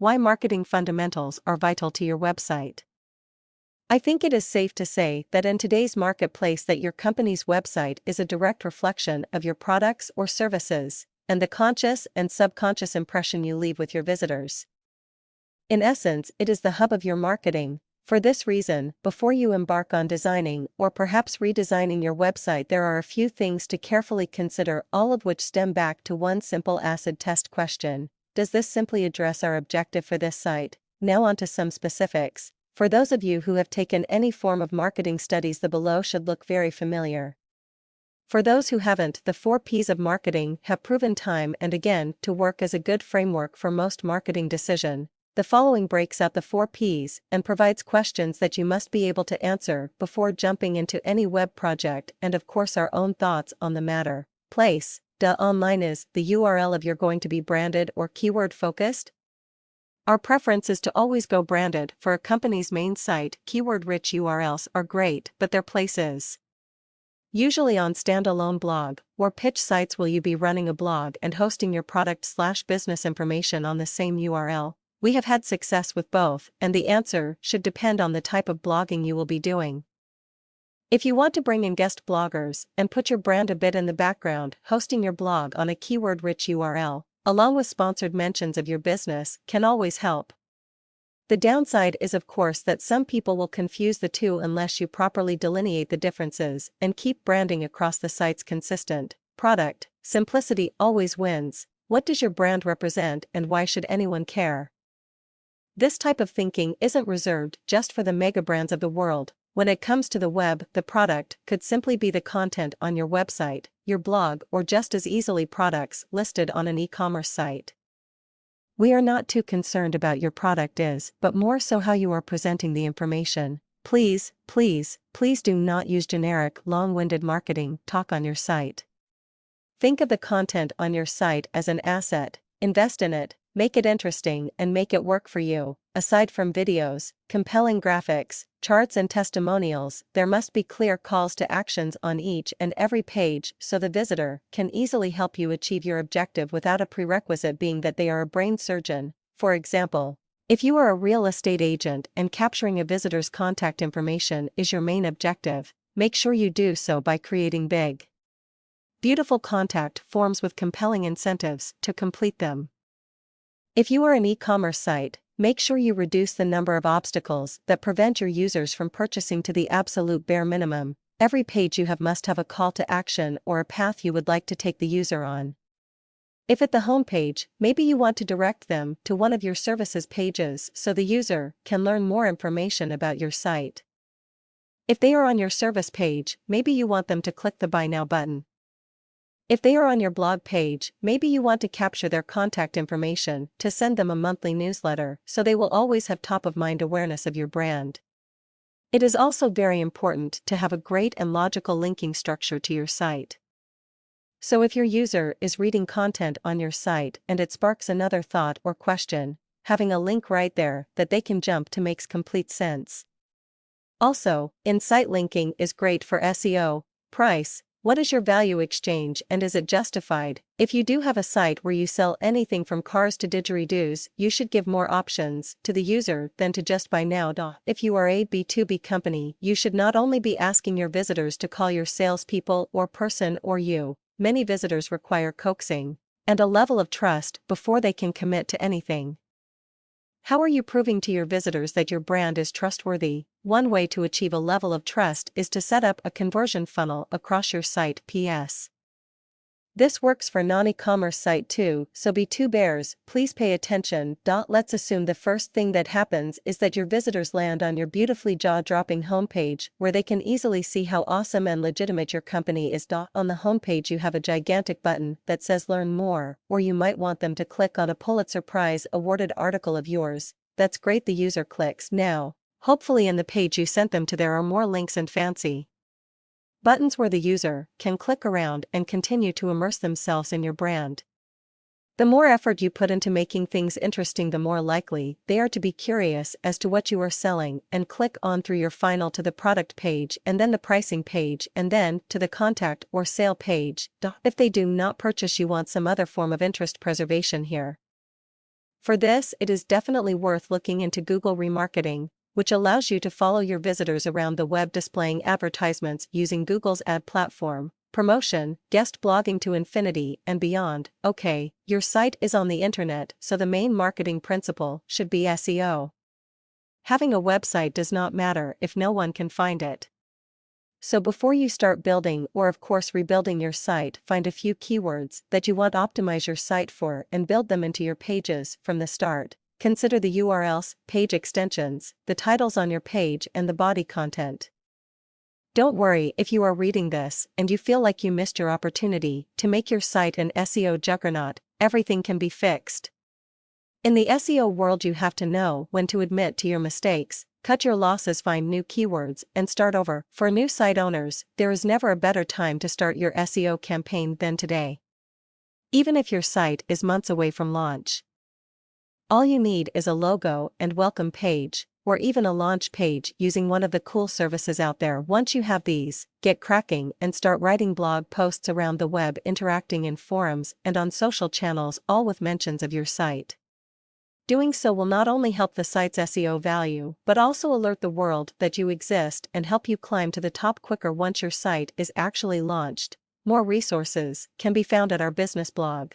why marketing fundamentals are vital to your website. I think it is safe to say that in today's marketplace that your company's website is a direct reflection of your products or services, and the conscious and subconscious impression you leave with your visitors. In essence, it is the hub of your marketing. For this reason, before you embark on designing or perhaps redesigning your website, there are a few things to carefully consider, all of which stem back to one simple acid test question. Does this simply address our objective for this site? Now on to some specifics. For those of you who have taken any form of marketing studies, the below should look very familiar. For those who haven't, the 4 Ps of marketing have proven time and again to work as a good framework for most marketing decision. The following breaks out the 4 Ps and provides questions that you must be able to answer before jumping into any web project, and of course our own thoughts on the matter. Place. Online is the URL of your going to be branded or keyword focused? Our preference is to always go branded. For a company's main site, keyword-rich URLs are great, but their place is usually on standalone blog or pitch sites. Will you be running a blog and hosting your product/business information on the same URL? We have had success with both, and the answer should depend on the type of blogging you will be doing. If you want to bring in guest bloggers and put your brand a bit in the background, hosting your blog on a keyword-rich URL, along with sponsored mentions of your business, can always help. The downside is, of course, that some people will confuse the two unless you properly delineate the differences and keep branding across the sites consistent. Product simplicity always wins. What does your brand represent, and why should anyone care? This type of thinking isn't reserved just for the mega brands of the world. When it comes to the web, the product could simply be the content on your website, your blog, or just as easily products listed on an e-commerce site. We are not too concerned about your product is, but more so how you are presenting the information. Please do not use generic, long-winded marketing talk on your site. Think of the content on your site as an asset. Invest in it, make it interesting, and make it work for you. Aside from videos, compelling graphics, charts, and testimonials, there must be clear calls to actions on each and every page so the visitor can easily help you achieve your objective without a prerequisite being that they are a brain surgeon. For example, if you are a real estate agent and capturing a visitor's contact information is your main objective, make sure you do so by creating big, beautiful contact forms with compelling incentives to complete them. If you are an e-commerce site, make sure you reduce the number of obstacles that prevent your users from purchasing to the absolute bare minimum. Every page you have must have a call to action or a path you would like to take the user on. If at the home page, maybe you want to direct them to one of your services pages so the user can learn more information about your site. If they are on your service page, maybe you want them to click the Buy Now button. If they are on your blog page, maybe you want to capture their contact information to send them a monthly newsletter so they will always have top-of-mind awareness of your brand. It is also very important to have a great and logical linking structure to your site. So if your user is reading content on your site and it sparks another thought or question, having a link right there that they can jump to makes complete sense. Also, in-site linking is great for SEO. Price. What is your value exchange and is it justified? If you do have a site where you sell anything from cars to didgeridoos, you should give more options to the user than to just buy now. If you are a B2B company, you should not only be asking your visitors to call your salespeople or person or you. Many visitors require coaxing and a level of trust before they can commit to anything. How are you proving to your visitors that your brand is trustworthy? One way to achieve a level of trust is to set up a conversion funnel across your site. PS. This works for non-e-commerce site too, so be two bears, please pay attention. Let's assume the first thing that happens is that your visitors land on your beautifully jaw-dropping homepage where they can easily see how awesome and legitimate your company is. On the homepage you have a gigantic button that says Learn More, or you might want them to click on a Pulitzer Prize awarded article of yours. That's great, the user clicks. Now, hopefully in the page you sent them to there are more links and fancy buttons where the user can click around and continue to immerse themselves in your brand. The more effort you put into making things interesting, the more likely they are to be curious as to what you are selling and click on through your funnel to the product page and then the pricing page and then to the contact or sale page. If they do not purchase, you want some other form of interest preservation here. For this, it is definitely worth looking into Google Remarketing, which allows you to follow your visitors around the web displaying advertisements using Google's ad platform, promotion, guest blogging to infinity and beyond. Okay, your site is on the internet, so the main marketing principle should be SEO. Having a website does not matter if no one can find it. So before you start building or of course rebuilding your site, find a few keywords that you want to optimize your site for and build them into your pages from the start. Consider the URLs, page extensions, the titles on your page and the body content. Don't worry if you are reading this and you feel like you missed your opportunity to make your site an SEO juggernaut. Everything can be fixed. In the SEO world, you have to know when to admit to your mistakes, cut your losses, find new keywords, and start over. For new site owners, there is never a better time to start your SEO campaign than today. Even if your site is months away from launch, all you need is a logo and welcome page, or even a launch page using one of the cool services out there. Once you have these, get cracking and start writing blog posts around the web, interacting in forums and on social channels, all with mentions of your site. Doing so will not only help the site's SEO value, but also alert the world that you exist and help you climb to the top quicker once your site is actually launched. More resources can be found at our business blog.